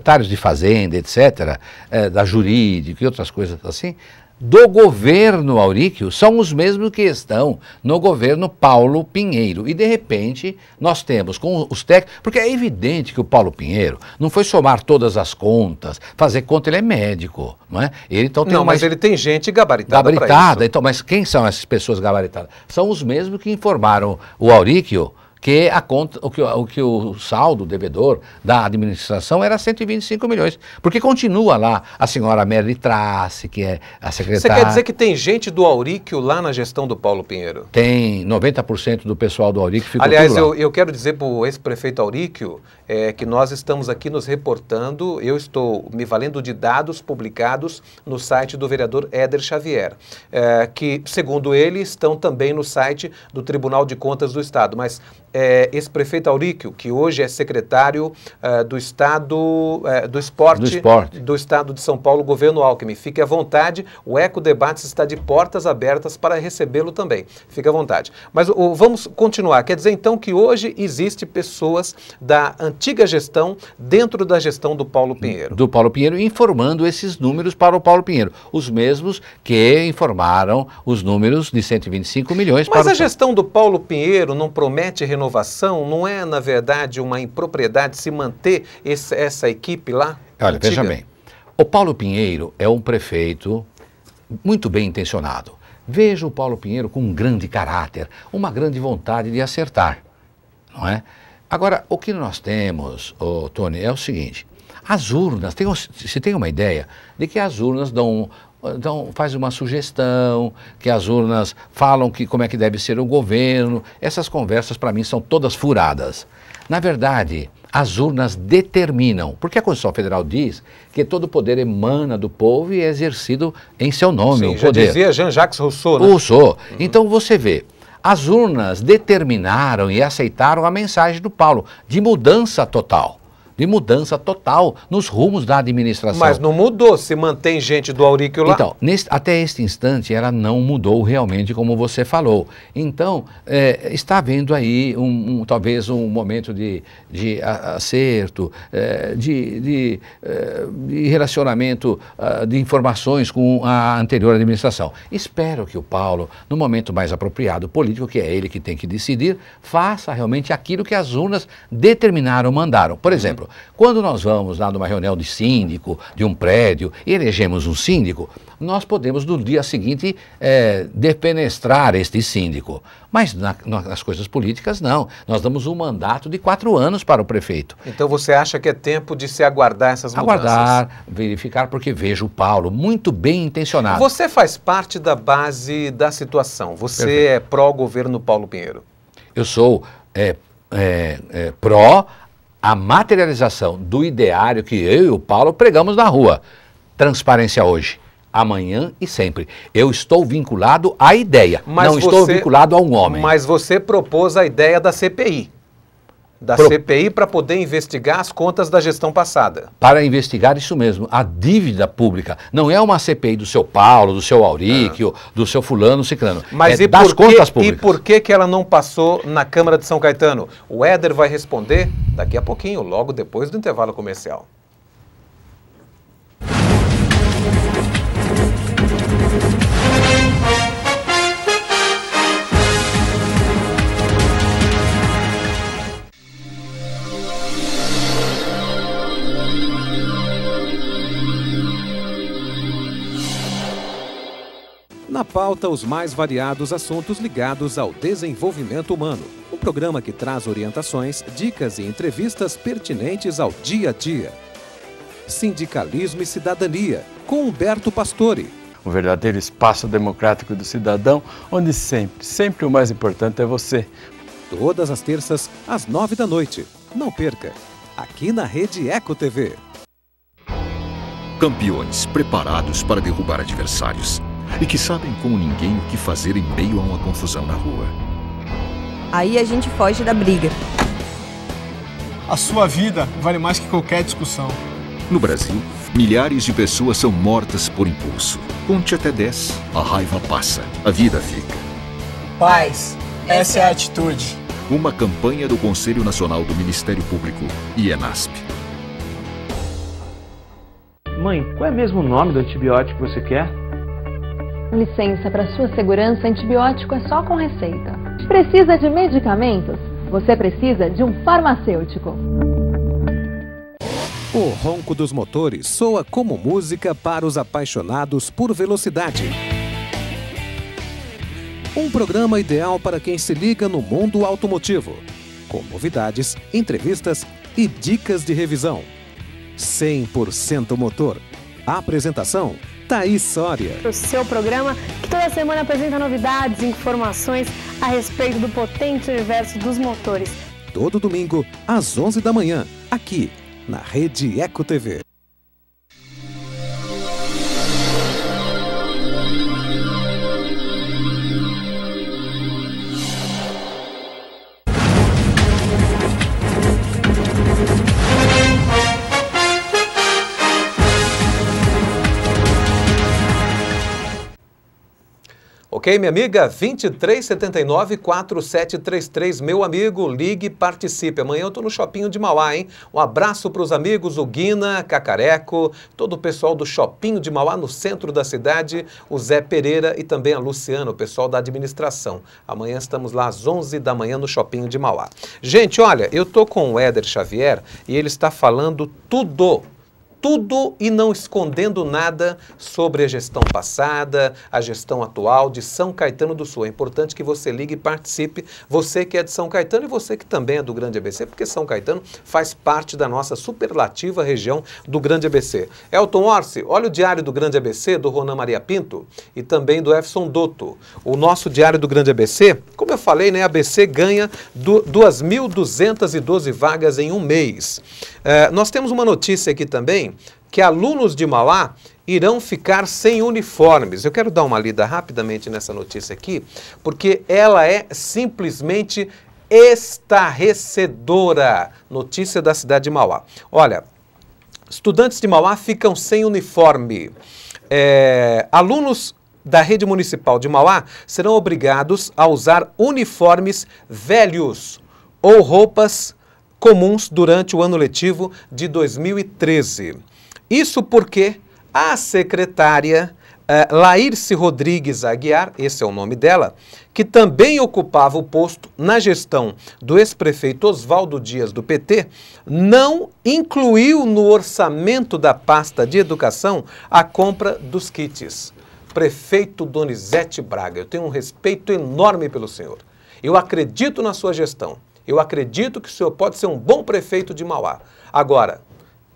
secretários de Fazenda, etc., da Jurídica e outras coisas assim, do governo Auríquio são os mesmos que estão no governo Paulo Pinheiro. E, de repente, nós temos com os técnicos... Porque é evidente que o Paulo Pinheiro não foi somar todas as contas, fazer conta, ele é médico, não é? Ele, então, tem mas ele tem gente gabaritada para isso. Então, mas quem são essas pessoas gabaritadas? São os mesmos que informaram o Auríquio que a conta, o saldo devedor da administração era 125 milhões. Porque continua lá a senhora Mary Trace, que é a secretária... Você quer dizer que tem gente do Auríquio lá na gestão do Paulo Pinheiro? Tem, 90% do pessoal do Auríquio ficou Aliás, tudo lá. eu quero dizer para o ex-prefeito Auríquio que nós estamos aqui nos reportando, eu estou me valendo de dados publicados no site do vereador Éder Xavier, que, segundo ele, estão também no site do Tribunal de Contas do Estado, mas... ex-prefeito Auríquio, que hoje é secretário do Estado do Esporte do Estado de São Paulo, governo Alckmin. Fique à vontade, o Eco Debates está de portas abertas para recebê-lo também. Fique à vontade. Mas vamos continuar. Quer dizer, então, que hoje existe pessoas da antiga gestão dentro da gestão do Paulo Pinheiro. Do Paulo Pinheiro, informando esses números para o Paulo Pinheiro. Os mesmos que informaram os números de 125 milhões para o... Mas a gestão do Paulo Pinheiro não promete renovação? Não é, na verdade, uma impropriedade se manter essa equipe lá? Olha, veja bem, o Paulo Pinheiro é um prefeito muito bem intencionado. Vejo o Paulo Pinheiro com um grande caráter, uma grande vontade de acertar, não é? Agora, o que nós temos, Tony, é o seguinte, as urnas, se tem uma ideia de que as urnas faz uma sugestão, que as urnas falam como é que deve ser o governo. Essas conversas, para mim, são todas furadas. Na verdade, as urnas determinam, porque a Constituição Federal diz que todo poder emana do povo e é exercido em seu nome. Sim, o já poder. Dizia Jean-Jacques Rousseau, né? Rousseau. Então, você vê, as urnas determinaram e aceitaram a mensagem do Paulo de mudança total. De mudança total nos rumos da administração. Mas não mudou, se mantém gente do Auríquio lá. Então, até este instante, ela não mudou realmente, como você falou. Então, está havendo aí talvez um momento de acerto, de relacionamento de informações com a anterior administração. Espero que o Paulo, no momento mais apropriado político, que é ele que tem que decidir, faça realmente aquilo que as urnas determinaram, mandaram. Por exemplo, quando nós vamos lá numa reunião de síndico, de um prédio, e elegemos um síndico, nós podemos no dia seguinte defenestrar este síndico. Mas nas coisas políticas não. Nós damos um mandato de 4 anos para o prefeito. Então você acha que é tempo de se aguardar essas mudanças? Aguardar, verificar, porque vejo o Paulo muito bem intencionado. Você faz parte da base da situação. Você Perfeito. É pró-governo Paulo Pinheiro? Eu sou pró a materialização do ideário que eu e o Paulo pregamos na rua. Transparência hoje, amanhã e sempre. Eu estou vinculado à ideia, estou vinculado a um homem. Mas você propôs a ideia da CPI. CPI para poder investigar as contas da gestão passada. Para investigar isso mesmo, a dívida pública. Não é uma CPI do seu Paulo, do seu Auríquio, do seu fulano, ciclano. Mas das contas públicas. E por que ela não passou na Câmara de São Caetano? O Éder vai responder daqui a pouquinho, logo depois do intervalo comercial. Na pauta, os mais variados assuntos ligados ao desenvolvimento humano. Um programa que traz orientações, dicas e entrevistas pertinentes ao dia a dia. Sindicalismo e Cidadania, com Humberto Pastore. Um verdadeiro espaço democrático do cidadão, onde sempre o mais importante é você. Todas as terças, às 9 da noite. Não perca, aqui na Rede Eco TV. Campeões preparados para derrubar adversários. E que sabem como ninguém o que fazer em meio a uma confusão na rua. Aí a gente foge da briga. A sua vida vale mais que qualquer discussão. No Brasil, milhares de pessoas são mortas por impulso. Conte até 10, a raiva passa, a vida fica. Paz, essa é a atitude. Uma campanha do Conselho Nacional do Ministério Público e ENASP. Mãe, qual é mesmo o nome do antibiótico que você quer? Licença, para sua segurança, antibiótico é só com receita. Precisa de medicamentos? Você precisa de um farmacêutico. O ronco dos motores soa como música para os apaixonados por velocidade. Um programa ideal para quem se liga no mundo automotivo, com novidades, entrevistas e dicas de revisão. 100% motor. Apresentação: Thaís Soria. O seu programa que toda semana apresenta novidades e informações a respeito do potente universo dos motores. Todo domingo, às 11 da manhã, aqui na Rede Eco TV. Ok, minha amiga? 2379-4733. Meu amigo, ligue e participe. Amanhã eu estou no Shopping de Mauá, hein? Um abraço para os amigos, o Guina, Cacareco, todo o pessoal do Shopping de Mauá, no centro da cidade, o Zé Pereira e também a Luciana, o pessoal da administração. Amanhã estamos lá às 11 da manhã no Shopping de Mauá. Gente, olha, eu estou com o Éder Xavier e ele está falando tudo e não escondendo nada sobre a gestão passada, a gestão atual de São Caetano do Sul. É importante que você ligue e participe, você que é de São Caetano e você que também é do Grande ABC, porque São Caetano faz parte da nossa superlativa região do Grande ABC. Elton Orsi, olha o Diário do Grande ABC, do Ronan Maria Pinto e também do Efson Dotto. O nosso Diário do Grande ABC, como eu falei, né, a ABC ganha 2.212 vagas em um mês. Nós temos uma notícia aqui também, que alunos de Mauá irão ficar sem uniformes. Eu quero dar uma lida rapidamente nessa notícia aqui, porque ela é simplesmente estarrecedora. Notícia da cidade de Mauá. Olha, estudantes de Mauá ficam sem uniforme. Alunos da rede municipal de Mauá serão obrigados a usar uniformes velhos ou roupas comuns durante o ano letivo de 2013. Isso porque a secretária Laírce Rodrigues Aguiar, esse é o nome dela, que também ocupava o posto na gestão do ex-prefeito Oswaldo Dias do PT, não incluiu no orçamento da pasta de educação a compra dos kits. Prefeito Donizete Braga, eu tenho um respeito enorme pelo senhor. Eu acredito na sua gestão. Eu acredito que o senhor pode ser um bom prefeito de Mauá. Agora,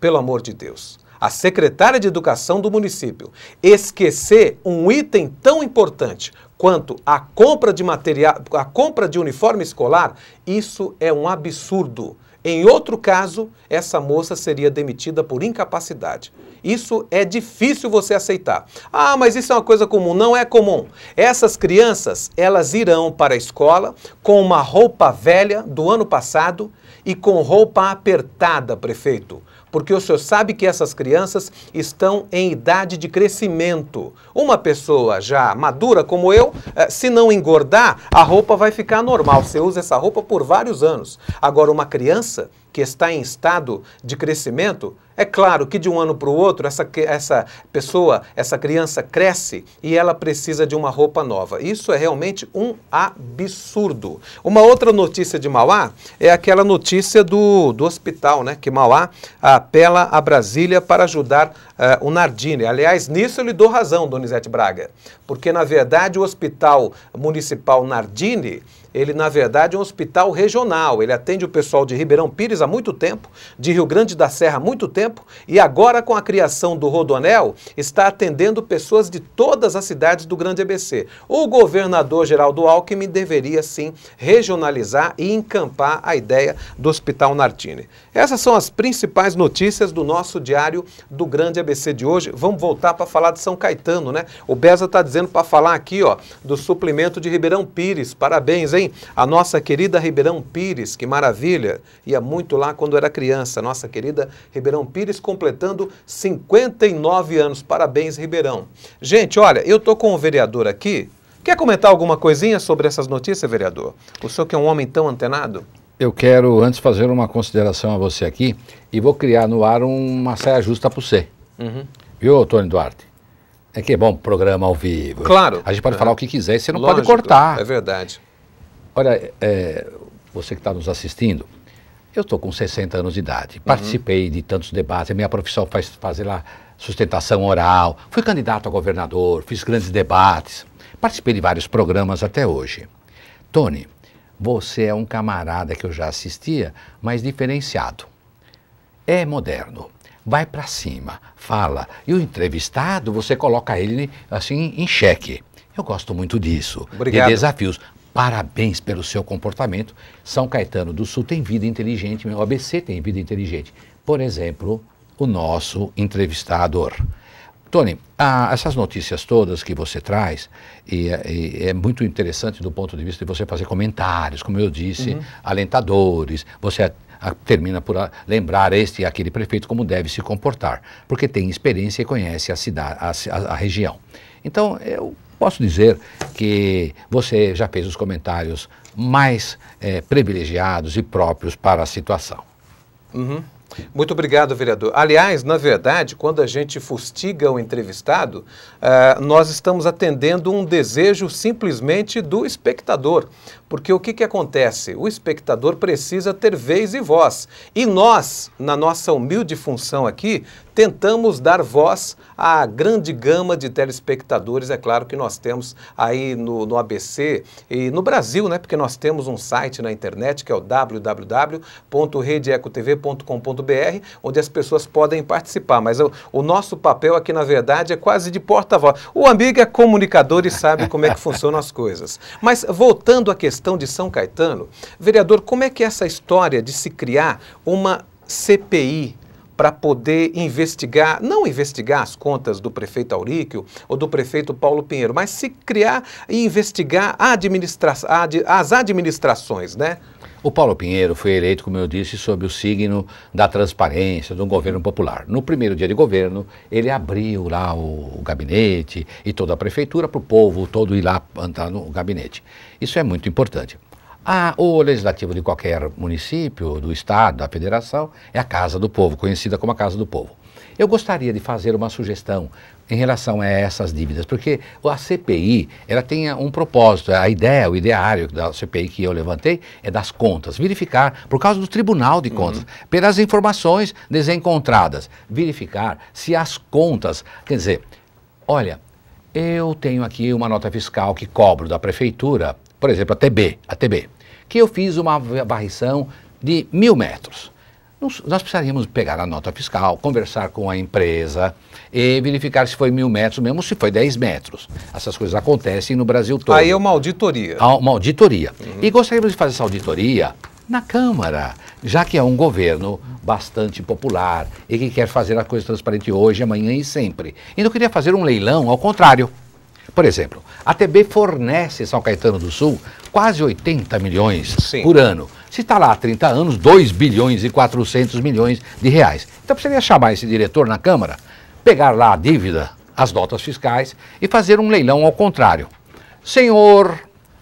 pelo amor de Deus, a secretária de Educação do município esquecer um item tão importante quanto a compra de material, a compra de uniforme escolar, isso é um absurdo. Em outro caso, essa moça seria demitida por incapacidade. Isso é difícil você aceitar. Ah, mas isso é uma coisa comum. Não é comum. Essas crianças, elas irão para a escola com uma roupa velha do ano passado e com roupa apertada, prefeito. Porque o senhor sabe que essas crianças estão em idade de crescimento. Uma pessoa já madura como eu, se não engordar, a roupa vai ficar normal. Você usa essa roupa por vários anos. Agora, uma criança que está em estado de crescimento, é claro que de um ano para o outro, essa criança cresce e ela precisa de uma roupa nova. Isso é realmente um absurdo. Uma outra notícia de Mauá é aquela notícia do hospital, né? Que Mauá apela a Brasília para ajudar o Nardini. Aliás, nisso eu lhe dou razão, Donizete Braga, porque na verdade o Hospital Municipal Nardini, ele, na verdade, é um hospital regional. Ele atende o pessoal de Ribeirão Pires há muito tempo, de Rio Grande da Serra há muito tempo, e agora, com a criação do Rodoanel, está atendendo pessoas de todas as cidades do Grande ABC. O governador Geraldo Alckmin deveria, sim, regionalizar e encampar a ideia do Hospital Nardini. Essas são as principais notícias do nosso Diário do Grande ABC de hoje. Vamos voltar para falar de São Caetano, né? O Beza está dizendo para falar aqui, ó, do suplemento de Ribeirão Pires. Parabéns, hein? A nossa querida Ribeirão Pires, que maravilha, ia muito lá quando era criança, nossa querida Ribeirão Pires completando 59 anos, parabéns Ribeirão. Gente, olha, eu tô com o vereador aqui, quer comentar alguma coisinha sobre essas notícias, vereador? O senhor que é um homem tão antenado? Eu quero antes fazer uma consideração a você aqui e vou criar no ar uma saia justa para você. viu, Tony Duarte? É que é bom programa ao vivo. Claro. A gente pode falar o que quiser, você não Lógico, pode cortar. É verdade. Olha, você que está nos assistindo, eu estou com 60 anos de idade, participei de tantos debates, a minha profissão faz fazer lá sustentação oral, fui candidato a governador, fiz grandes debates, participei de vários programas até hoje. Tony, você é um camarada que eu já assistia, mas diferenciado. É moderno, vai para cima, fala, e o entrevistado, você coloca ele assim em xeque. Eu gosto muito disso, Obrigado. de desafios. Parabéns pelo seu comportamento. São Caetano do Sul tem vida inteligente, o ABC tem vida inteligente. Por exemplo, o nosso entrevistador. Tony, essas notícias todas que você traz, é muito interessante do ponto de vista de você fazer comentários, como eu disse, alentadores, você termina por lembrar este e aquele prefeito como deve se comportar, porque tem experiência e conhece a cidade, a região. Então, eu posso dizer que você já fez os comentários mais privilegiados e próprios para a situação. Muito obrigado, vereador. Aliás, na verdade, quando a gente fustiga o entrevistado, nós estamos atendendo um desejo simplesmente do espectador. Porque o que acontece? O espectador precisa ter vez e voz. E nós, na nossa humilde função aqui, tentamos dar voz à grande gama de telespectadores, é claro que nós temos aí no ABC e no Brasil, né? Porque nós temos um site na internet que é o www.redeecotv.com.br, onde as pessoas podem participar, mas o nosso papel aqui, na verdade, é quase de porta-voz. O amigo é comunicador e sabe como é que funcionam as coisas. Mas voltando à questão de São Caetano, vereador, como é que é essa história de se criar uma CPI para poder investigar, não investigar as contas do prefeito Auríquio ou do prefeito Paulo Pinheiro, mas se criar e investigar as administrações, né? O Paulo Pinheiro foi eleito, como eu disse, sob o signo da transparência, do governo popular. No primeiro dia de governo, ele abriu lá o gabinete e toda a prefeitura para o povo todo ir lá entrar no gabinete. Isso é muito importante. O legislativo de qualquer município, do estado, da federação, é a Casa do Povo, conhecida como a Casa do Povo. Eu gostaria de fazer uma sugestão em relação a essas dívidas, porque a CPI, ela tem um propósito, a ideia, o ideário da CPI que eu levantei é das contas, verificar, por causa do Tribunal de Contas, pelas informações desencontradas, verificar se as contas, quer dizer, olha, eu tenho aqui uma nota fiscal que cobro da prefeitura, por exemplo, a TB, que eu fiz uma varrição de 1000 metros. Nós precisaríamos pegar a nota fiscal, conversar com a empresa e verificar se foi 1000 metros mesmo, se foi 10 metros. Essas coisas acontecem no Brasil todo. Aí é uma auditoria. Uma auditoria. E gostaríamos de fazer essa auditoria na Câmara, já que é um governo bastante popular e que quer fazer a coisa transparente hoje, amanhã e sempre. E não queria fazer um leilão ao contrário. Por exemplo, a TB fornece São Caetano do Sul quase 80 milhões por ano. Se está lá há 30 anos, 2 bilhões e 400 milhões de reais. Então precisaria chamar esse diretor na Câmara, pegar lá a dívida, as notas fiscais e fazer um leilão ao contrário. Senhor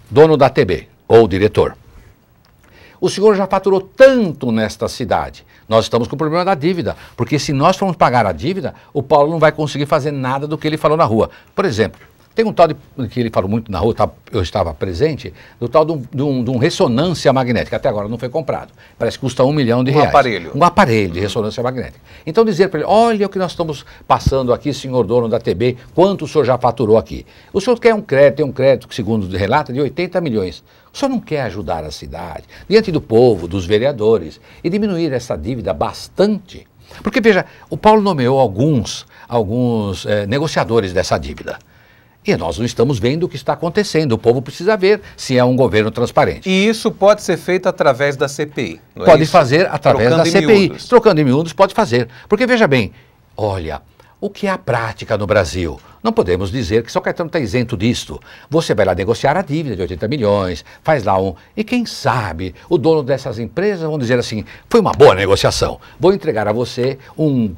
dono da TB, ou diretor, o senhor já faturou tanto nesta cidade. Nós estamos com o problema da dívida, porque se nós formos pagar a dívida, o Paulo não vai conseguir fazer nada do que ele falou na rua. Por exemplo, tem um tal que ele falou muito na rua, eu estava presente, do tal de um ressonância magnética, até agora não foi comprado. Parece que custa R$1 milhão. Um aparelho de ressonância magnética. Então dizer para ele, olha o que nós estamos passando aqui, senhor dono da TB, quanto o senhor já faturou aqui? O senhor quer tem um crédito que segundo relata, de 80 milhões. O senhor não quer ajudar a cidade, diante do povo, dos vereadores, e diminuir essa dívida bastante? Porque veja, o Paulo nomeou alguns negociadores dessa dívida. E nós não estamos vendo o que está acontecendo. O povo precisa ver se é um governo transparente. E isso pode ser feito através da CPI, não é? Pode fazer através da CPI. Trocando em miúdos, pode fazer. Porque, veja bem, olha, o que é a prática no Brasil? Não podemos dizer que São Caetano está isento disto. Você vai lá negociar a dívida de 80 milhões, faz lá e quem sabe o dono dessas empresas vão dizer assim, foi uma boa negociação, vou entregar a você um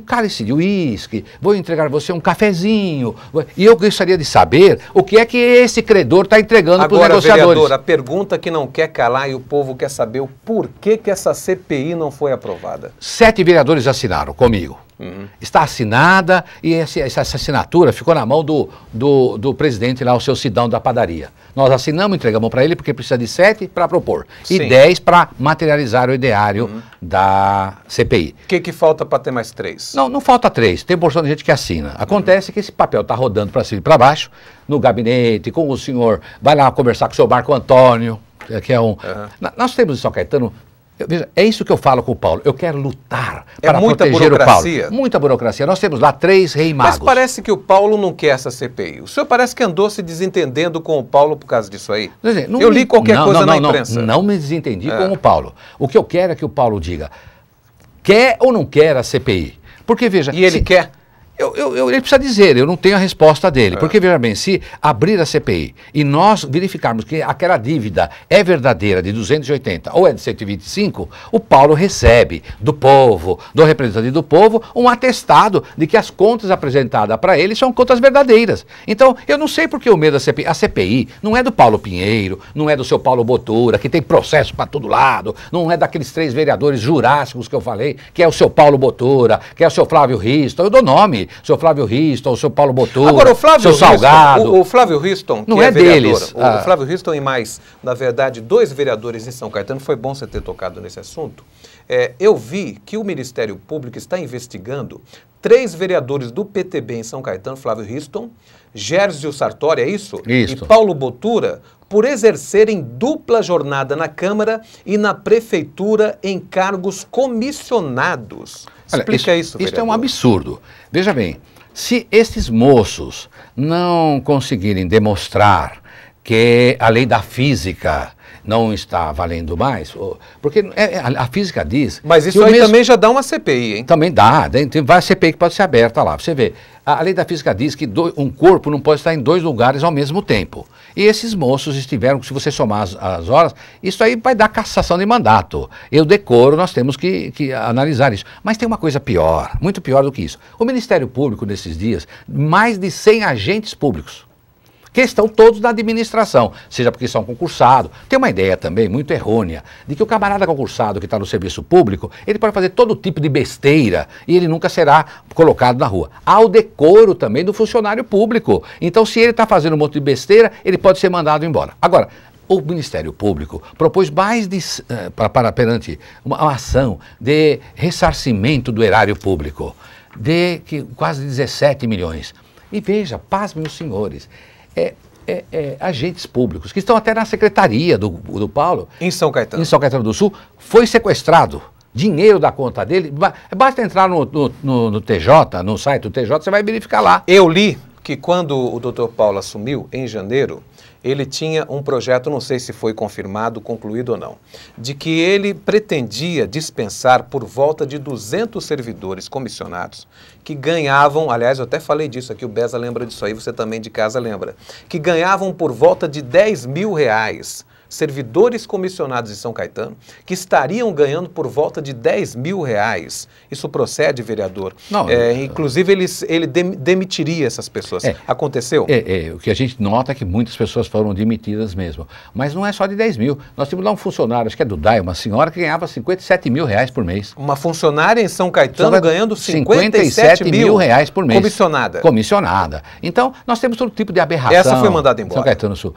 cálice de uísque, vou entregar a você um cafezinho, e eu gostaria de saber o que é que esse credor está entregando para os negociadores. Agora, vereador, a pergunta que não quer calar e o povo quer saber o porquê que essa CPI não foi aprovada. 7 vereadores assinaram comigo. Está assinada e essa assinatura ficou na mão do presidente lá, o seu Sidão da padaria. Nós assinamos, entregamos para ele porque precisa de 7 para propor e 10 para materializar o ideário da CPI. O que falta para ter mais 3? Não falta 3, tem porção de gente que assina. Acontece que esse papel está rodando para cima e para baixo, no gabinete, com o senhor, vai lá conversar com o seu Marco Antônio, que é um... Nós temos em São Caetano... Veja, é isso que eu falo com o Paulo. Eu quero lutar para proteger o Paulo. Muita burocracia. Nós temos lá 3 reis magos. Mas parece que o Paulo não quer essa CPI. O senhor parece que andou se desentendendo com o Paulo por causa disso aí. Dizer, eu li qualquer coisa na imprensa. Não me desentendi com o Paulo. O que eu quero é que o Paulo diga, quer ou não quer a CPI? Porque, veja... E ele quer? Ele precisa dizer, eu não tenho a resposta dele. Porque, veja bem, se abrir a CPI e nós verificarmos que aquela dívida é verdadeira de 280 ou é de 125, o Paulo recebe do povo, do representante do povo, um atestado de que as contas apresentadas para ele são contas verdadeiras. Então, eu não sei por que o medo da CPI. A CPI não é do Paulo Pinheiro, não é do seu Paulo Botura, que tem processo para todo lado, não é daqueles 3 vereadores jurássicos que eu falei, que é o seu Paulo Botura, que é o seu Flávio Risto, eu dou nome. Seu Flávio Riston, o seu Paulo Botura, agora, o Flávio seu Salgado. O Flávio Riston, que não é vereador, deles. O Flávio Riston e mais, na verdade, 2 vereadores em São Caetano, foi bom você ter tocado nesse assunto. Eu vi que o Ministério Público está investigando 3 vereadores do PTB em São Caetano, Flávio Riston, Gérgio Sartori, é isso? Isso. E Paulo Botura, por exercerem dupla jornada na Câmara e na Prefeitura em cargos comissionados. Explica isso, vereador. Isso é um absurdo. Veja bem, se esses moços não conseguirem demonstrar que a lei da física não está valendo mais, porque a física diz... Mas isso aí também já dá uma CPI, hein? Também dá, tem várias CPI que pode ser aberta lá. Você vê, a lei da física diz que um corpo não pode estar em 2 lugares ao mesmo tempo. E esses moços estiveram, se você somar as horas, isso aí vai dar cassação de mandato. Eu decoro, nós temos que analisar isso. Mas tem uma coisa pior, muito pior do que isso. O Ministério Público, nesses dias, mais de 100 agentes públicos, que estão todos na administração, seja porque são concursados. Tem uma ideia também muito errônea de que o camarada concursado que está no serviço público, ele pode fazer todo tipo de besteira e ele nunca será colocado na rua. Há o decoro também do funcionário público. Então, se ele está fazendo um monte de besteira, ele pode ser mandado embora. Agora, o Ministério Público propôs mais perante uma ação de ressarcimento do erário público, de quase 17 milhões. E veja, pasmem os senhores, agentes públicos, que estão até na secretaria do Paulo. Em São Caetano. Em São Caetano do Sul, foi sequestrado. Dinheiro da conta dele, basta entrar no TJ, no site do TJ, você vai verificar lá. Eu li que quando o Dr. Paulo assumiu, em janeiro, ele tinha um projeto, não sei se foi confirmado, concluído ou não, de que ele pretendia dispensar por volta de 200 servidores comissionados que ganhavam, aliás, eu até falei disso aqui, o Beza lembra disso aí, você também de casa lembra, que ganhavam por volta de R$10 mil, servidores comissionados em São Caetano, que estariam ganhando por volta de R$10 mil. Isso procede, vereador? Não. Inclusive, ele demitiria essas pessoas. Aconteceu? O que a gente nota é que muitas pessoas foram demitidas mesmo. Mas não é só de 10 mil. Nós temos lá um funcionário, acho que é do DAI, uma senhora que ganhava R$57 mil por mês. Uma funcionária em São Caetano ganhando R$57 mil por mês. Comissionada. Comissionada. Então, nós temos todo tipo de aberração. Essa foi mandada embora. São Caetano do Sul.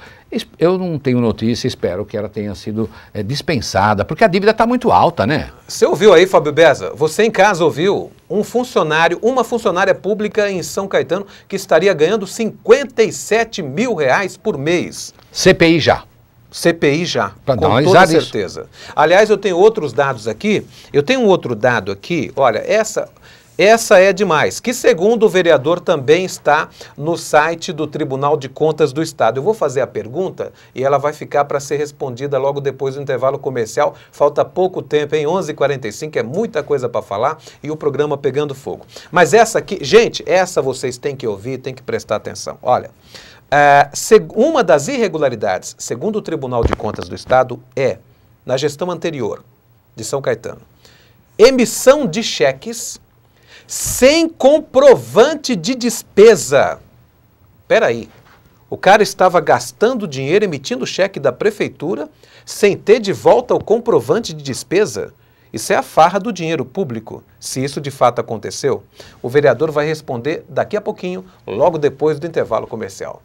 Eu não tenho notícia, espero que ela tenha sido dispensada, porque a dívida está muito alta, né? Você ouviu aí, Fábio Beza? Você em casa ouviu? Uma funcionária pública em São Caetano que estaria ganhando R$57 mil por mês. CPI já. CPI já, com toda certeza. Aliás, eu tenho outros dados aqui. Eu tenho um outro dado aqui. Olha, essa é demais, que segundo o vereador também está no site do Tribunal de Contas do Estado. Eu vou fazer a pergunta e ela vai ficar para ser respondida logo depois do intervalo comercial. Falta pouco tempo, em 11h45, é muita coisa para falar e o programa pegando fogo. Mas essa aqui, gente, essa vocês têm que ouvir, têm que prestar atenção. Olha, uma das irregularidades, segundo o Tribunal de Contas do Estado, na gestão anterior de São Caetano, emissão de cheques sem comprovante de despesa. Espera aí, o cara estava gastando dinheiro emitindo cheque da prefeitura sem ter de volta o comprovante de despesa? Isso é a farra do dinheiro público, se isso de fato aconteceu. O vereador vai responder daqui a pouquinho, logo depois do intervalo comercial.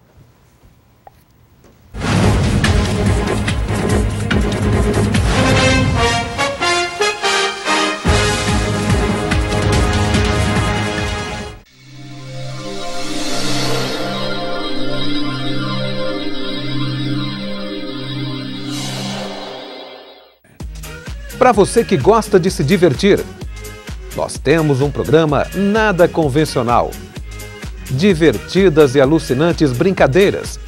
Para você que gosta de se divertir, nós temos um programa nada convencional. Divertidas e alucinantes brincadeiras,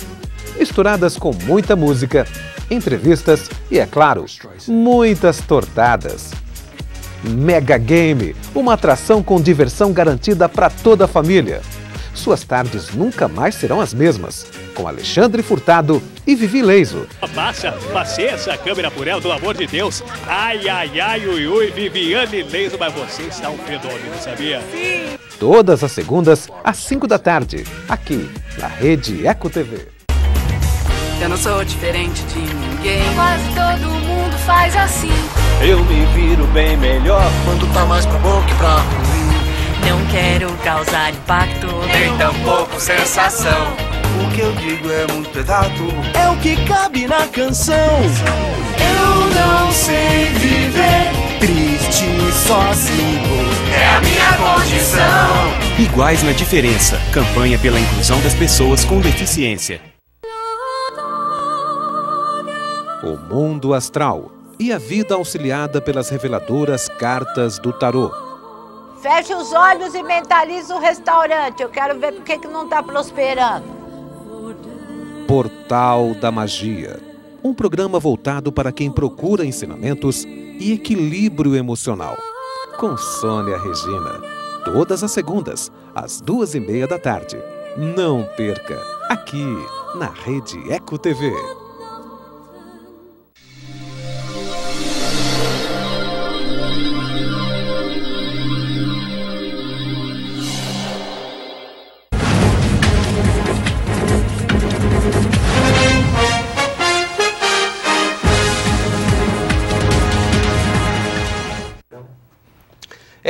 misturadas com muita música, entrevistas e, é claro, muitas tortadas. Mega Game, uma atração com diversão garantida para toda a família. Suas tardes nunca mais serão as mesmas, com Alexandre Furtado e Vivi Leiso. Passei essa câmera por ela, pelo amor de Deus. Ai, ai, ai, ui, ui, Viviane Leiso, mas você está um fenômeno, sabia? Sim! Todas as segundas, às 5 da tarde, aqui na Rede Eco TV. Eu não sou diferente de ninguém. Quase todo mundo faz assim. Eu me viro bem melhor quando tá mais pra bom que pra ruim. Não quero causar impacto, nem tampouco sensação. O que eu digo é muito pesado, é o que cabe na canção. Eu não sei viver triste e sozinho, é a minha condição. Iguais na diferença. Campanha pela inclusão das pessoas com deficiência. O mundo astral e a vida auxiliada pelas reveladoras cartas do tarô. Feche os olhos e mentalize o restaurante. Eu quero ver por que não está prosperando. Portal da Magia. Um programa voltado para quem procura ensinamentos e equilíbrio emocional. Com Sônia Regina. Todas as segundas, às 2h30 da tarde. Não perca, aqui na Rede Eco TV.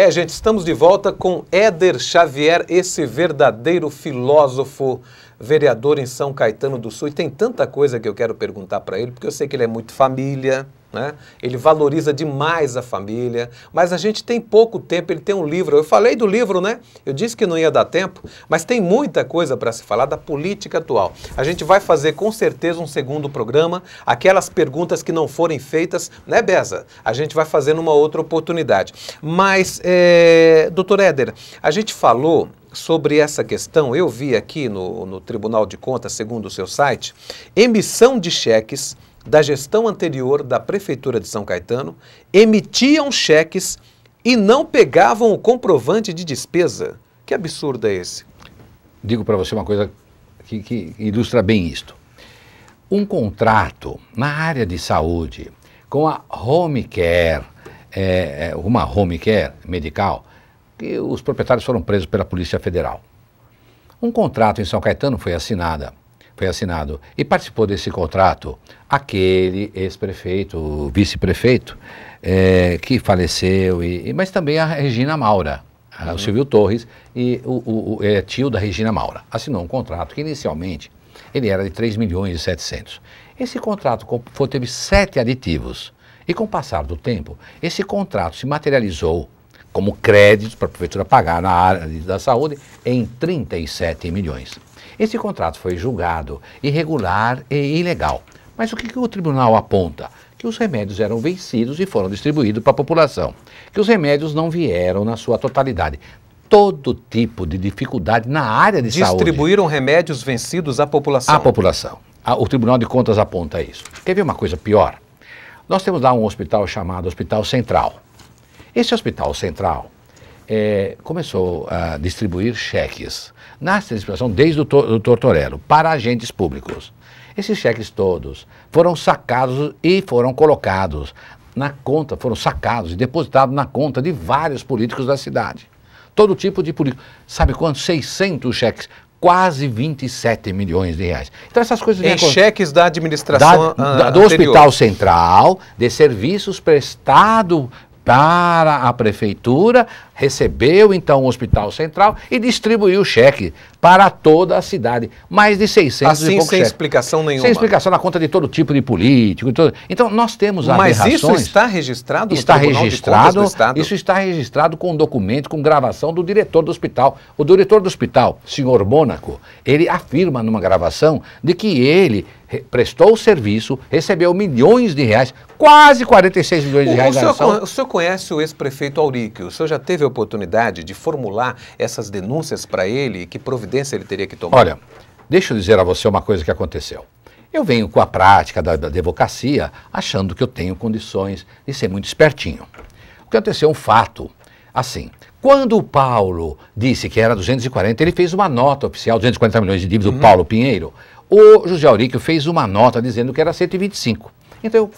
Gente, estamos de volta com Éder Xavier, esse verdadeiro filósofo, vereador em São Caetano do Sul. E tem tanta coisa que eu quero perguntar para ele, porque eu sei que ele é muito família, né? Ele valoriza demais a família, mas a gente tem pouco tempo. Ele tem um livro, eu falei do livro, né? Eu disse que não ia dar tempo, mas tem muita coisa para se falar da política atual. A gente vai fazer com certeza um segundo programa, aquelas perguntas que não forem feitas, né, Beza? A gente vai fazer numa outra oportunidade. Mas, doutor Éder, a gente falou sobre essa questão, eu vi aqui no Tribunal de Contas, segundo o seu site, emissão de cheques da gestão anterior da Prefeitura de São Caetano, emitiam cheques e não pegavam o comprovante de despesa. Que absurdo é esse? Digo para você uma coisa que ilustra bem isto. Um contrato na área de saúde com a Home Care, uma Home Care medical, que os proprietários foram presos pela Polícia Federal. Um contrato em São Caetano foi assinado e participou desse contrato aquele ex-prefeito, o vice-prefeito, que faleceu, mas também a Regina Maura, o Silvio Torres, e tio da Regina Maura. Assinou um contrato que inicialmente ele era de 3.700.000. Esse contrato teve 7 aditivos e com o passar do tempo, esse contrato se materializou como crédito para a prefeitura pagar na área da saúde em 37 milhões. Esse contrato foi julgado irregular e ilegal. Mas o que o tribunal aponta? Que os remédios eram vencidos e foram distribuídos para a população. Que os remédios não vieram na sua totalidade. Todo tipo de dificuldade na área de saúde. Distribuíram remédios vencidos à população? À população. O Tribunal de Contas aponta isso. Quer ver uma coisa pior? Nós temos lá um hospital chamado Hospital Central. Esse Hospital Central começou a distribuir cheques na distribuição desde o Tortorello para agentes públicos. Esses cheques todos foram sacados e foram colocados na conta, foram sacados e depositados na conta de vários políticos da cidade. Todo tipo de político. Sabe quanto? 600 cheques. Quase 27 milhões de reais. Então essas coisas... Em cheques da administração do Hospital Central, de serviços prestados para a prefeitura, recebeu então o Hospital Central e distribuiu o cheque para toda a cidade. Mais de 600 assim, e poucos sem cheques. Explicação nenhuma. Sem explicação, na conta de todo tipo de político. Então nós temos aberrações. Mas isso está registrado no está Tribunal registrado, de Contas do Estado? Isso está registrado com um documento, com gravação do diretor do hospital. O diretor do hospital, senhor Mônaco, ele afirma numa gravação de que ele prestou o serviço, recebeu milhões de reais, quase 46 milhões de reais. O senhor conhece o ex-prefeito Auríquio? O senhor já teve a oportunidade de formular essas denúncias para ele? Que providência ele teria que tomar? Olha, deixa eu dizer a você uma coisa que aconteceu. Eu venho com a prática da advocacia achando que eu tenho condições de ser muito espertinho. O que aconteceu é um fato. Assim, quando o Paulo disse que era 240, ele fez uma nota oficial, 240 milhões de dívida, o Paulo Pinheiro. O José Auríquio fez uma nota dizendo que era 125. Então eu